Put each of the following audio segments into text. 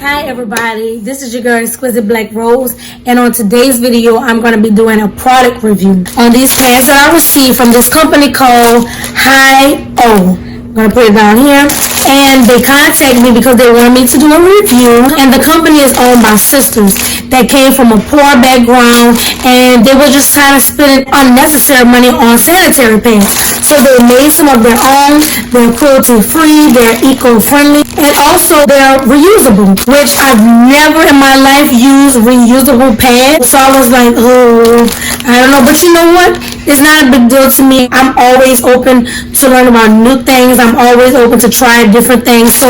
Hi everybody, this is your girl ExBlackrose, and on today's video I'm going to be doing a product review on these pads that I received from this company called HighOh. I'm going to put it down here, and they contacted me because they wanted me to do a review, and the company is owned by sisters that came from a poor background, and they were just trying to spend unnecessary money on sanitary pads. So they made some of their own. They're cruelty-free, they're eco-friendly, and also they're reusable, which I've never in my life used reusable pads. So I was like, oh, I don't know. But you know what? It's not a big deal to me. I'm always open to learn about new things. I'm always open to try different things. So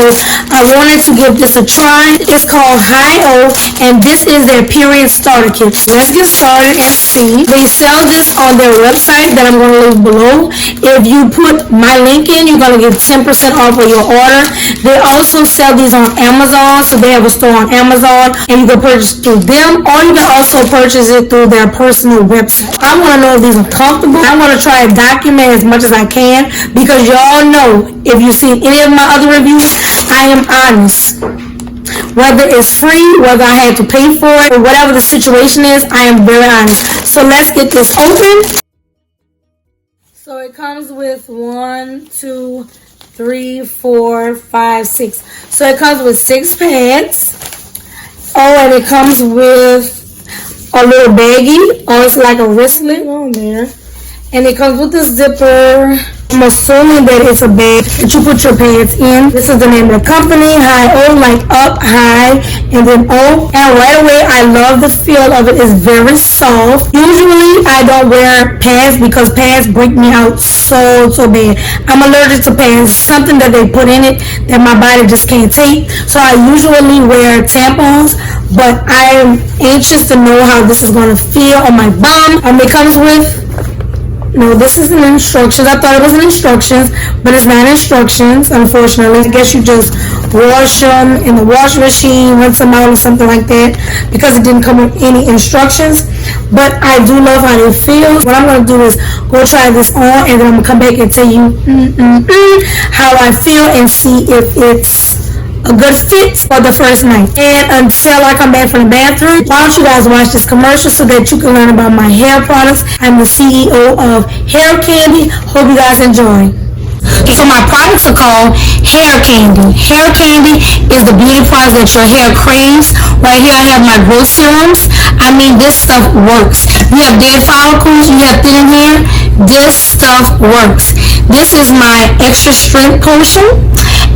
I wanted to give this a try. It's called HighOh, and this is their period starter kit. Let's get started and see. They sell this on their website that I'm going to leave below. If you put my link in, you're going to get 10% off of your order. They also sell these on Amazon, so they have a store on Amazon, and you can purchase through them, or you can also purchase it through their personal website. I want to know if these are comfortable. I want to try to document as much as I can, because y'all know, if you've seen any of my other reviews, I am honest. Whether it's free, whether I had to pay for it, or whatever the situation is, I am very honest. So let's get this open. So it comes with 1, 2, 3, 4, 5, 6. So it comes with 6 pads. Oh, and it comes with a little baggie. Oh, it's like a wristlet on there. And it comes with a zipper. I'm assuming that it's a bag that you put your pads in. This is the name of the company, HighOh, like up, high, and then O. And right away, I love the feel of it. It's very soft. Usually, I don't wear pads because pads break me out so bad. I'm allergic to pads. It's something that they put in it that my body just can't take. So I usually wear tampons, but I am anxious to know how this is going to feel on my bum. It comes with... No, this isn't instructions. I thought it was instructions, but it's not instructions, unfortunately. I guess you just wash them in the washing machine, rinse them out or something like that, because it didn't come with any instructions. But I do love how they feel. What I'm going to do is go try this on, and then I'm going to come back and tell you how I feel and see if it's a good fit for the first night. And until I come back from the bathroom, why don't you guys watch this commercial so that you can learn about my hair products. I'm the CEO of Hair Candy. Hope you guys enjoy. So my products are called Hair Candy. Hair Candy is the beauty products that your hair craves. Right here I have my growth serums. I mean, this stuff works. You have dead follicles, you have thinning hair, this stuff works. This is my extra strength potion,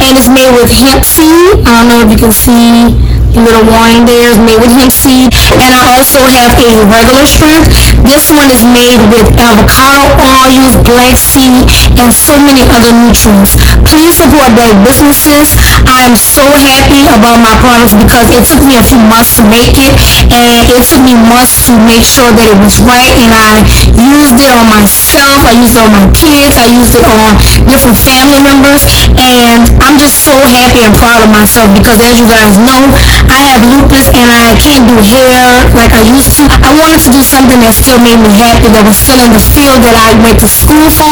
and it's made with hemp seed. I don't know if you can see the little warning there. It's made with hemp seed. And I also have a regular strength. This one is made with avocado oils, black seed, and so many other nutrients. Please support Black businesses. I am so happy about my products because it took me a few months to make it, and it took me months to make sure that it was right, and I used it on myself, I used it on my kids, I used it on different family members, and I'm just so happy and proud of myself because, as you guys know, I have lupus and I can't do hair like I used to. I wanted to do something that still made me happy, that was still in the field that I went to school for,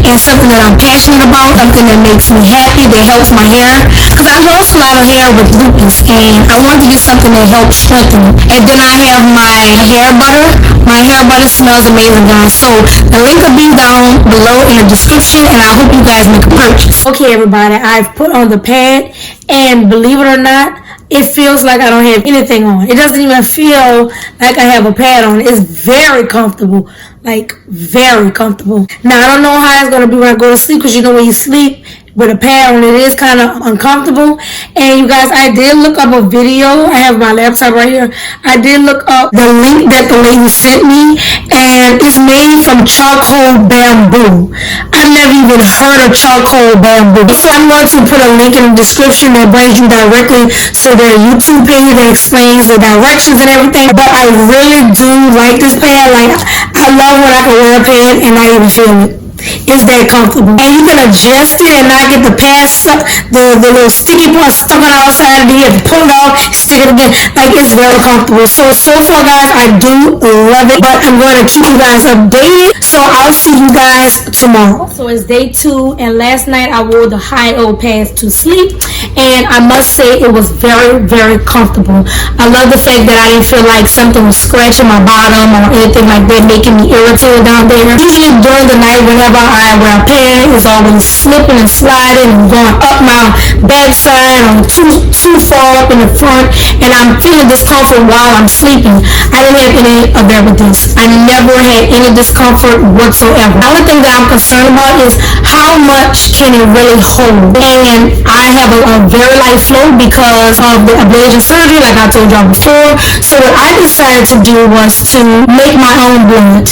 and something that I'm passionate about, something that makes me happy, that helps my hair, because I lost a lot of hair with lupus, and I wanted to get something that helps strengthen it. And then I have my hair butter. My hair butter smells amazing, guys. So the link will be down below in the description, and I hope you guys make a purchase. Okay, everybody, I've put on the pad, and believe it or not, it feels like I don't have anything on. It doesn't even feel like I have a pad on. It's very comfortable, like very comfortable. Now, I don't know how it's going to be when I go to sleep, because you know when you sleep with a pad on, it is kind of uncomfortable. And you guys, I did look up a video. I have my laptop right here. I did look up the link that the lady sent me, and it's made from charcoal bamboo. I've never even heard of charcoal bamboo. So I'm going to put a link in the description that brings you directly to their YouTube page that explains the directions and everything. But I really do like this pad. Like, I love when I can wear a pad and not even feel it. It's that comfortable. And you can adjust it and not get the pad stuck, the little sticky part stuck on the outside, and then you have to pull it off, stick it again. Like, it's very comfortable. So far, guys, I do love it. But I'm going to keep you guys updated. So I'll see you guys tomorrow. So it's day 2, and last night I wore the HighOh pads to sleep. and I must say it was very, very comfortable. I love the fact that I didn't feel like something was scratching my bottom or anything like that, making me irritated down there. Usually during the night, whenever I wear a pad, it's always slipping and sliding and going up my backside or too far up in the front, and I'm feeling discomfort while I'm sleeping. I didn't have any of that with this. I never had any discomfort whatsoever. The only thing that I'm concerned about is how much can it really hold. And I have a very light flow because of the ablation surgery, like I told y'all before. So what I decided to do was to make my own blood.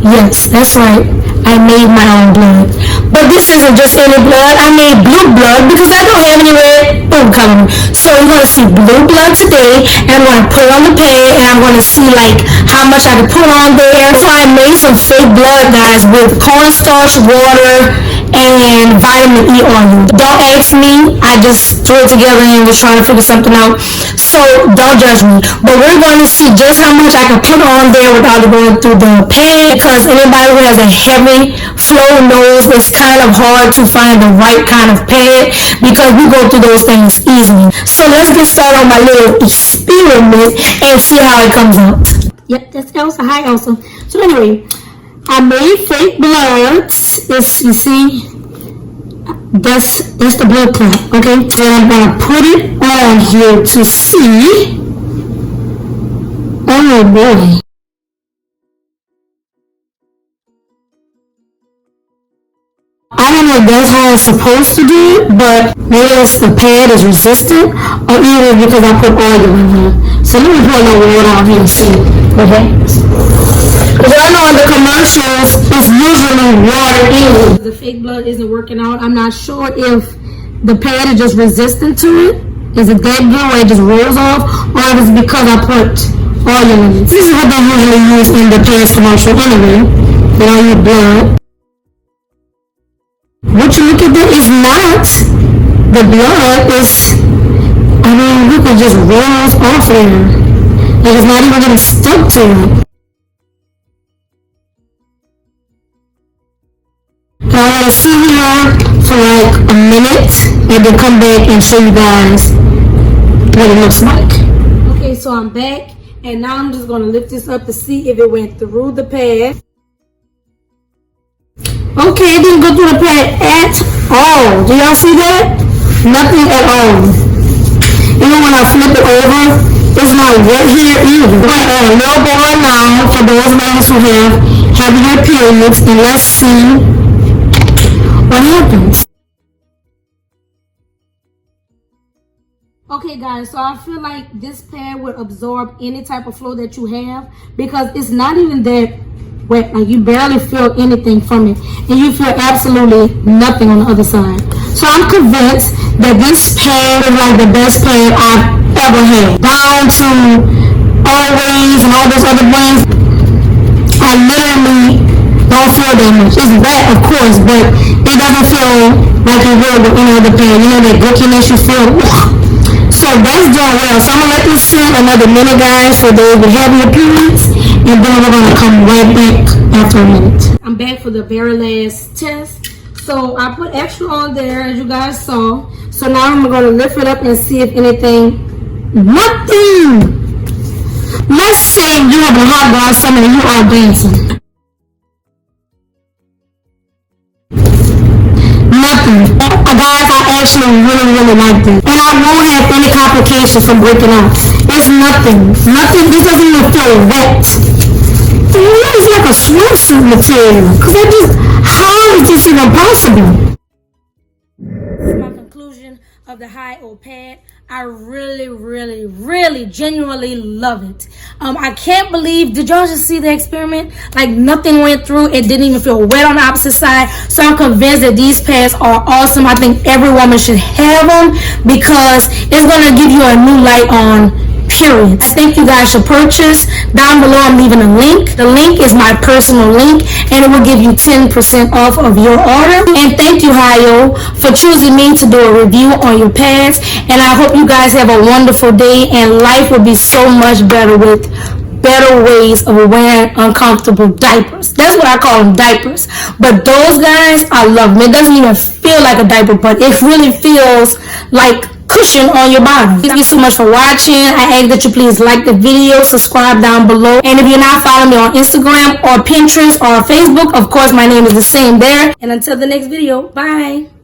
Yes, that's right. I made my own blood. But this isn't just any blood. I made blue blood because I don't have any red food coloring. So you're going to see blue blood today, and I'm going to put it on the pad, and I'm going to see like how much I can put on there. So I made some fake blood, guys, with cornstarch, water, and vitamin E oil. Don't ask me. I just threw it together and was trying to figure something out. So don't judge me. But we're going to see just how much I can put on there without going through the pad, because anybody who has a heavy flow knows it's kind of hard to find the right kind of pad because we go through those things easily. So let's get started on my little experiment and see how it comes out. Yep, that's Elsa. Hi, Elsa. So anyway, I made fake blood. This, you see, that's the blood clot. Okay, so I'm gonna put it on here to see. Oh boy. I don't know if that's how it's supposed to do it, but maybe it's the pad is resistant, or either because I put oil in here. So let me put a little water on here and see what happens. Because I know in the commercials, it's usually water in. The fake blood isn't working out. I'm not sure if the pad is just resistant to it. Is it that good where it just rolls off, or if it's because I put oil in it. This is what they usually use in the pads commercial anyway. They don't use blood. What you look at that is not the blood. Is, I mean, look, it just rolls off there. Like it's not even getting stuck to it. I want to sit here for like a minute and then come back and show you guys what it looks like. Okay, so I'm back, and now I'm just going to lift this up to see if it went through the pad. Okay, it didn't go through the pad at all. Do y'all see that? Nothing at all. Even when I flip it over, it's not wet here either. We're going to add a little more now for those ladies who have heavier periods, and let's see what happens. Okay guys, so I feel like this pad would absorb any type of flow that you have because it's not even that wet. Like you barely feel anything from it, and you feel absolutely nothing on the other side. So I'm convinced that this pad is like the best pad I've ever had. Down to Always and all those other brands, I literally don't feel that much. It's wet, of course, but it doesn't feel like it will with any other pad. You know that gookiness you feel? So that's doing well. So I'm going to let this sit another minute, guys, for those with heavier periods, and then we're going to come right back after a minute. I'm back for the very last test. So I put extra on there, as you guys saw. So now I'm going to lift it up and see if anything, nothing. Let's say you have a hot dog summer and you are dancing. Nothing. Guys, I actually really like this. And I won't have any complications from breaking out. It's nothing. Nothing. This doesn't even feel wet. It's like a swimsuit material. Because I just, how is this even possible? This is my conclusion of the HighOh pad. I really genuinely love it. I can't believe, did y'all just see the experiment? Like nothing went through. It didn't even feel wet on the opposite side. So I'm convinced that these pads are awesome. I think every woman should have them because it's going to give you a new light on periods. I think you guys should purchase. Down below I'm leaving a link. The link is my personal link, and it will give you 10% off of your order. And thank you, HighOh, for choosing me to do a review on your pads. And I hope you guys have a wonderful day, and life will be so much better with better ways of wearing uncomfortable diapers. That's what I call them, diapers. But those guys, I love them. It doesn't even feel like a diaper, but it really feels like cushion on your bottom. Thank you so much for watching. I ask that you please like the video, subscribe down below, and if you're not following me on Instagram or Pinterest or Facebook, of course my name is the same there. And until the next video, bye.